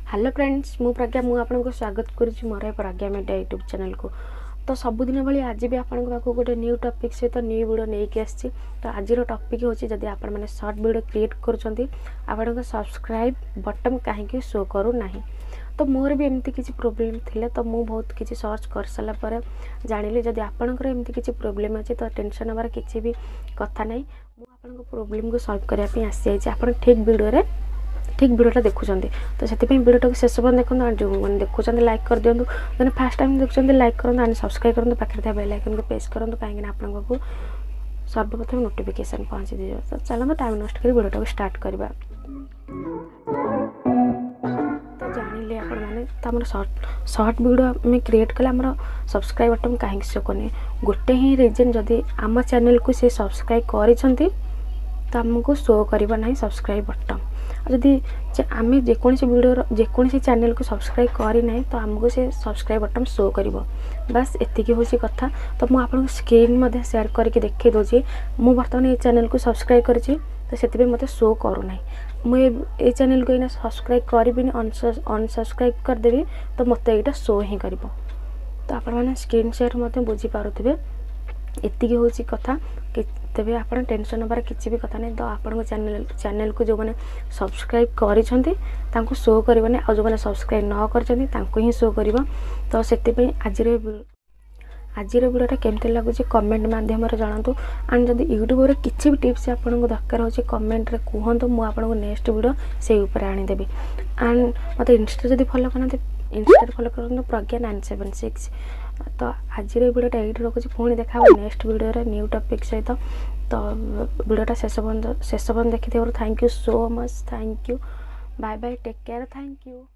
Hello friends मु प्रज्ञा मु आपको स्वागत करुच्ची मोर प्रज्ञा मीडिया यूट्यूब चैनल को। तो सबुदिन भाई आज भी आपको पाखु गोटे न्यू टॉपिक सहित न्यू वीडियो नहीं आसी। तो आज टॉपिक हूँ जदि आप शॉर्ट वीडियो क्रिएट कर सब्सक्राइब बटन कहीं शो करूना। तो मोर भी एमती किसी प्रोब्लेम थिले तो मु बहुत किसी सर्च कर सारा पर जानिली जदि आपणकर एमती किसी प्रोब्लेम अच्छे तो टेंशन हमार किसी भी कथा नहीं। मुझे प्रोब्लेम को सॉल्व करने आसी जाइए। आप ठीक वीडियोटा देखुं तो से वीडियो शेष पर देखो जो मैंने देखुं लाइक कर दिंतु मैंने फास्ट टाइम देखुं लाइक करूँ एंड सब्सक्राइब करूँ पाखे बेल आइकन को प्रेस करूँ कहीं आपको सर्वप्रथम नोटिफिकेशन पहुँची दीजिए। तो चलो टाइम नष्ट कर वीडियो स्टार्ट करवा। तो जानिले आपण मैंने तो शॉर्ट वीडियो आम क्रिएट कले आम सब्सक्राइब बटन कहीं शो करनी गोटे ही रीजन जदि आम चैनल को सी सब्सक्राइब कर तो आमको शो करना ना सब्सक्राइब बटन। जदि आम जेकोसी वीडियो जेकोसी चैनल को सब्सक्राइब करना तो आमको से सब्सक्राइब बटन शो कर बस एतिकी हूँ कथा। तो मुझे आपको स्क्रीन शेयर करके देखी दूसरी मु बर्तमान ये चैनल को सब्सक्राइब करी तो से मत शो करूना। मुझे चैनल को ये सब्सक्राइब करी अनसब्सक्राइब करदेवी तो मत यहाँ शो ही कर। तो आपने स्क्रीन शेयर मत बुझीपारे एतिकी हूँ कथा। तेज आप टेंशन हबार किसी भी कथा नहीं। तो आपण चैनल को जो मैंने सब्सक्राइब कर शो करनी आ जो मैंने सब्सक्राइब न कर ही शो कर। तो से आज वीडियोटा केमती लगुच कमेंट मध्यम जनातु एंड जब यूट्यूब किसी भी टिप्स आपको दरकार हो कमेंट रे कहतु मुझे नेक्स्ट वीडियो से ऊपर आनीदेवी। एंड मत इंस्टा जब फॉलो करना इंस्टा फॉलो करूँ प्रज्ञा 976। तो आज वीडियोटा ये रखुच्छी पुणी देखा नेक्स्ट वीडियो न्यू टॉपिक सहित। तो वीडियोटा शेष पर्यंत देखी thank you so much. Thank you bye bye take care thank you.